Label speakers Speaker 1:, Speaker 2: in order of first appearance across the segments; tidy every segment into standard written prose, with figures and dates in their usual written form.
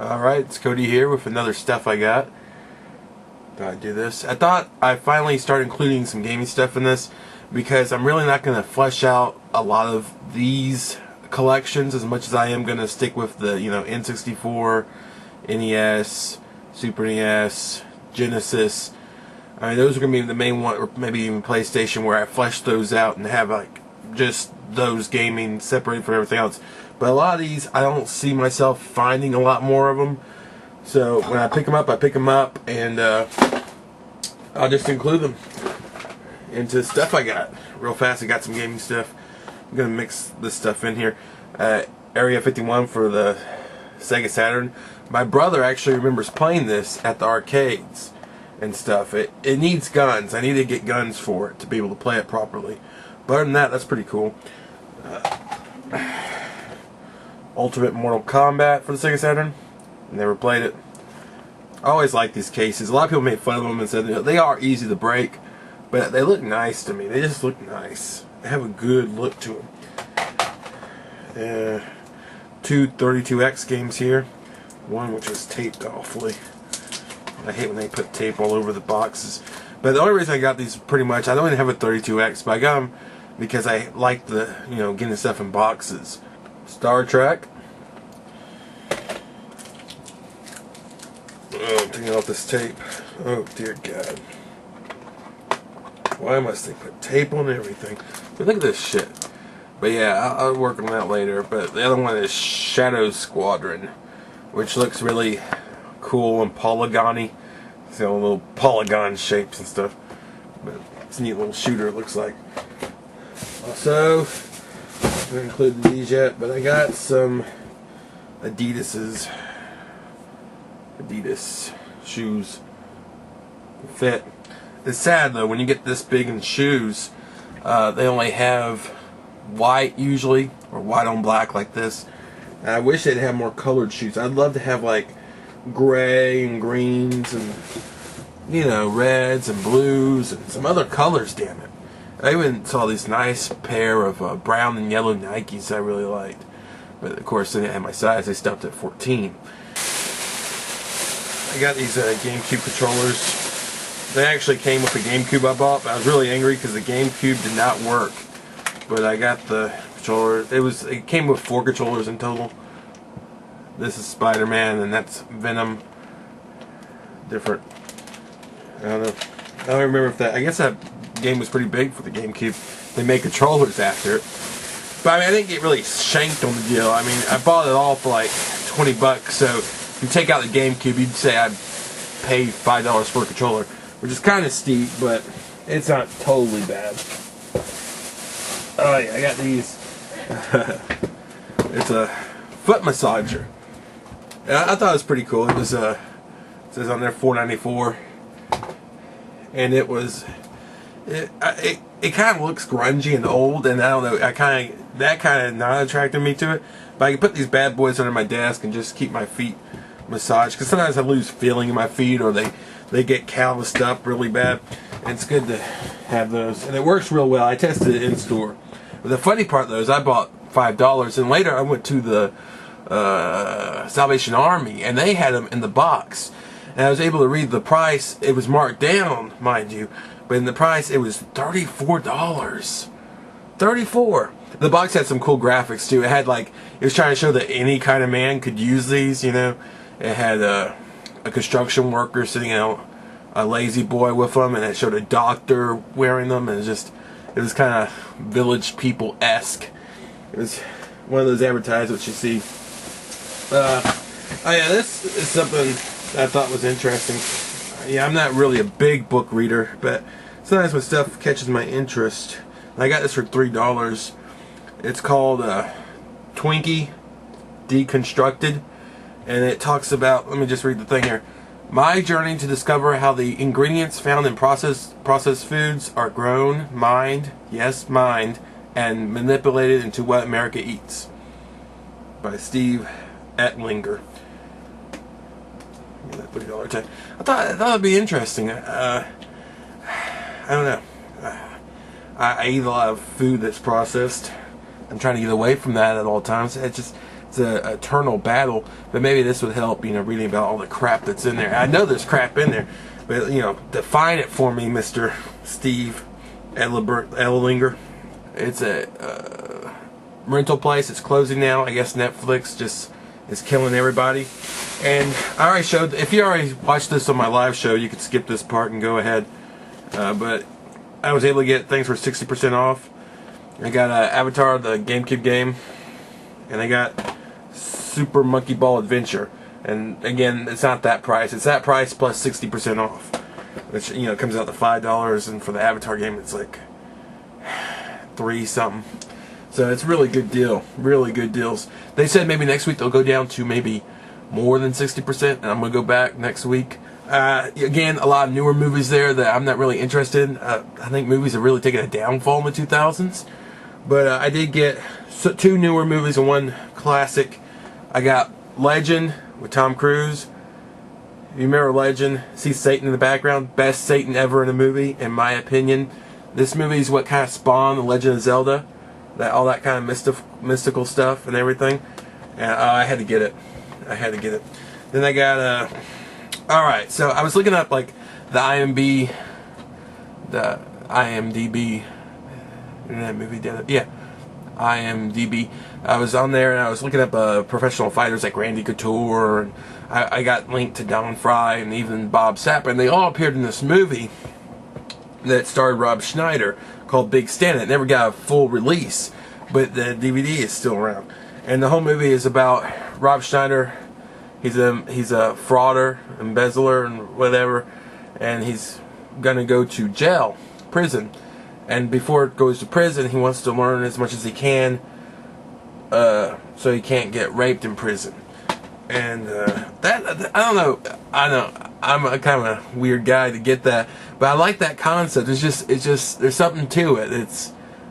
Speaker 1: Alright, it's Cody here with another stuff I got. Thought I'd do this. I thought I finally started including some gaming stuff in this because I'm really not going to flesh out a lot of these collections as much as I am going to stick with the, N64, NES, Super NES, Genesis. I mean, those are going to be the main one, or maybe even PlayStation, where I flesh those out and have like just those gaming separated from everything else. But a lot of these, I don't see myself finding a lot more of them. So when I pick them up, and I'll just include them into stuff I got. Real fast, I got some gaming stuff. I'm going to mix this stuff in here. Area 51 for the Sega Saturn. My brother actually remembers playing this at the arcades and stuff. It needs guns. I need to get guns for it to be able to play it properly. But other than that, that's pretty cool. Ultimate Mortal Kombat for the Sega Saturn. Never played it. I always like these cases. A lot of people make fun of them and said they are easy to break, but they look nice to me. They just look nice. They have a good look to them. Two 32X games here. One which was taped awfully. I hate when they put tape all over the boxes. But the only reason I got these pretty much, I don't even have a 32X, but I got them because I like the, getting stuff in boxes. Star Trek. Oh, I'm taking off this tape. Oh dear God. Why must they put tape on everything? But look at this shit. But yeah, I'll work on that later. But the other one is Shadow Squadron, which looks really cool and polygon-y. It's got little polygon shapes and stuff. But it's a neat little shooter, it looks like. Also, I haven't included these yet, but I got some Adidas shoes. Fit. It's sad though, when you get this big in shoes, they only have white usually, or white on black like this. And I wish they'd have more colored shoes. I'd love to have like gray and greens and reds and blues and some other colors, damn it. I even saw this nice pair of brown and yellow Nikes I really liked. But of course they didn't have my size, they stopped at 14. I got these Gamecube controllers. They actually came with the Gamecube I bought, but I was really angry because the Gamecube did not work. But I got the controller. It came with 4 controllers in total. This is Spider-Man and that's Venom. Different. I don't know. I don't remember if that. I guess that game was pretty big for the Gamecube. They made controllers after it. But I mean, I didn't get really shanked on the deal. I mean, I bought it all for like $20. So if you take out the Gamecube, you'd say I paid $5 for a controller, which is kind of steep, but it's not totally bad. Oh yeah, I got these. It's a foot massager. I thought it was pretty cool. It was it says on there $4.94, and it kind of looks grungy and old, and I don't know. That kind of not attracted me to it. But I can put these bad boys under my desk and just keep my feet massaged, because sometimes I lose feeling in my feet, or they get calloused up really bad. And it's good to have those, and it works real well. I tested it in store. But the funny part though is I bought $5, and later I went to the Salvation Army, and they had them in the box, and I was able to read the price. It was marked down, mind you, but in the price it was $34. $34. The box had some cool graphics too. It had it was trying to show that any kind of man could use these. It had a construction worker sitting out, a lazy boy with them, and it showed a doctor wearing them, and it was kind of Village People-esque. It was one of those advertisements you see. Oh yeah, this is something I thought was interesting. Yeah, I'm not really a big book reader, but sometimes when stuff catches my interest. I got this for $3. It's called Twinkie Deconstructed, and it talks about, let me just read the thing here. My journey to discover how the ingredients found in processed foods are grown, mined, yes, mined, and manipulated into what America eats. By Steve Etlinger. That $3 tag. I thought it'd be interesting. I don't know. I eat a lot of food that's processed. I'm trying to get away from that at all times. It's it's an eternal battle. But maybe this would help, you know, reading about all the crap that's in there. I know there's crap in there, but, you know, define it for me, Mr. Steve Edlinger. It's a rental place. It's closing now. I guess Netflix just is killing everybody. And I already showed, if you already watched this on my live show, you could skip this part and go ahead. But I was able to get things for 60% off. I got Avatar, the Gamecube game, and I got Super Monkey Ball Adventure. And again, it's not that price. It's that price plus 60% off, which, you know, comes out to $5. And for the Avatar game, it's like $3 something. So it's a really good deal. Really good deals. They said maybe next week they'll go down to maybe more than 60%, and I'm gonna go back next week. Again, a lot of newer movies there that I'm not really interested in. I think movies have really taken a downfall in the 2000s. But I did get 2 newer movies and 1 classic. I got Legend with Tom Cruise. If you remember Legend, see Satan in the background. Best Satan ever in a movie, in my opinion. This movie is what kind of spawned The Legend of Zelda. All that kind of mystical stuff and everything. And I had to get it. I had to get it. Then I got alright, so I was looking up like the IMDb Internet Movie Data. Yeah, IMDb. I was on there and I was looking up professional fighters like Randy Couture, and I got linked to Don Fry and even Bob Sapp, and they all appeared in this movie that starred Rob Schneider called Big Stand. It never got a full release, but the DVD is still around. And the whole movie is about Rob Schneider. He's a frauder, embezzler, and whatever, and he's gonna go to jail, prison. And before it goes to prison, he wants to learn as much as he can, so he can't get raped in prison. And that I don't know. I know I'm a kind of a weird guy to get that, but I like that concept. It's just there's something to it.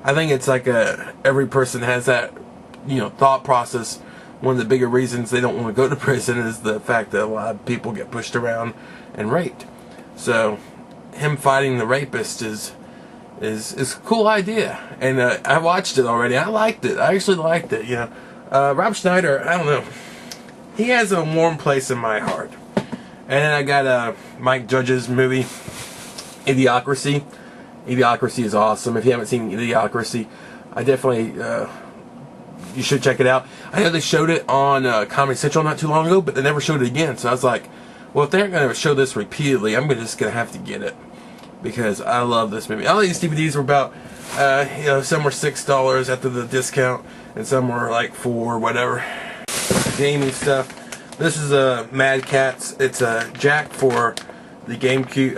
Speaker 1: I think it's like every person has that, you know, thought process. One of the bigger reasons they don't want to go to prison is the fact that a lot of people get pushed around and raped. So him fighting the rapist is a cool idea, and I watched it already. I liked it. I actually liked it. You know, Rob Schneider, I don't know, he has a warm place in my heart. And then I got Mike Judge's movie Idiocracy. Idiocracy is awesome. If you haven't seen Idiocracy, I definitely you should check it out. I know they showed it on Comedy Central not too long ago, but they never showed it again. So I was like, well, if they're going to show this repeatedly, I'm just going to have to get it, because I love this movie. All these DVDs were about, you know, some were $6 after the discount, and some were like $4, whatever. Gaming stuff. This is a Mad Catz. It's a jack for the GameCube,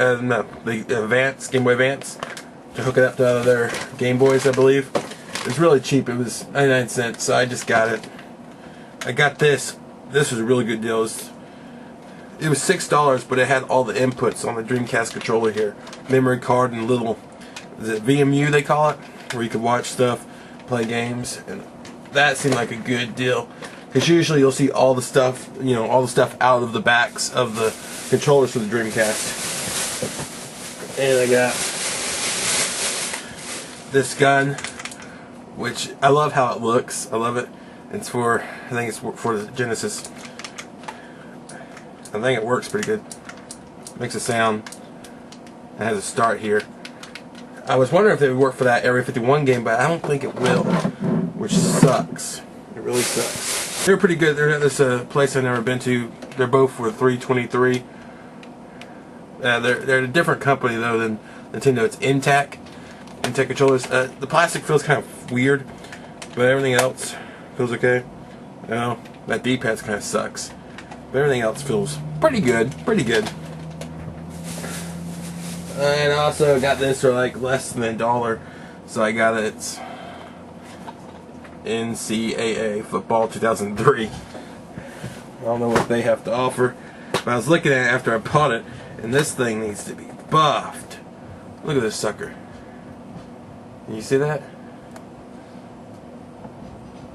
Speaker 1: the Advance, Game Boy Advance, to hook it up to their Game Boys, I believe. It's really cheap. It was 99 cents, so I just got it. I got this. This was a really good deal. It was $6, but it had all the inputs on the Dreamcast controller here. Memory card and little, is it VMU they call it? Where you could watch stuff, play games, and that seemed like a good deal. Because usually you'll see all the stuff, you know, all the stuff out of the backs of the controllers for the Dreamcast. And I got this gun, which I love how it looks. I love it. It's for, I think it's for the Genesis. I think it works pretty good. Makes a sound. It has a start here. I was wondering if it would work for that Area 51 game, but I don't think it will, which sucks. It really sucks. They're pretty good. They're at this place I've never been to. They're both for $3.23. They're a different company though than Nintendo. It's Intac controllers. The plastic feels kind of weird, but everything else feels okay. You know, that D-pad kind of sucks, but everything else feels pretty good. Pretty good. And I also got this for like less than $1, so I got it. It's NCAA Football 2003. I don't know what they have to offer, but I was looking at it after I bought it, and this thing needs to be buffed. Look at this sucker. Can you see that?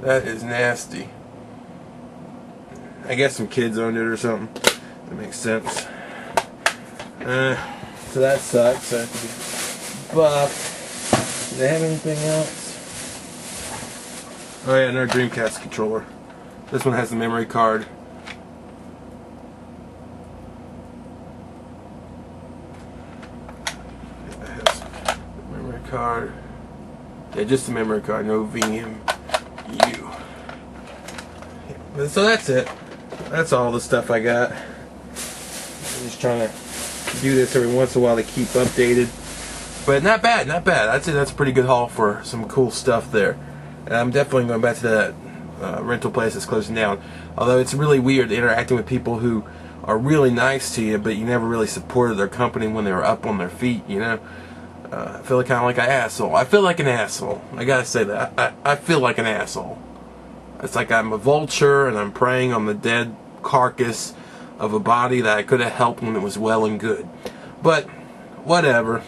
Speaker 1: That is nasty. I guess some kids owned it or something. That makes sense. So that sucks. So I have to be buffed. Do they have anything else? Oh yeah, another Dreamcast controller. This one has the memory card. It has the memory card. Yeah, just the memory card, no VMU. So that's it. That's all the stuff I got. I'm just trying to do this every once in a while to keep updated. But not bad, not bad. I'd say that's a pretty good haul for some cool stuff there. And I'm definitely going back to that rental place that's closing down. Although it's really weird interacting with people who are really nice to you, but you never really supported their company when they were up on their feet, you know? I feel kind of like an asshole. I feel like an asshole. I gotta say that. I feel like an asshole. It's like I'm a vulture and I'm preying on the dead carcass of a body that I could have helped when it was well and good. But, whatever.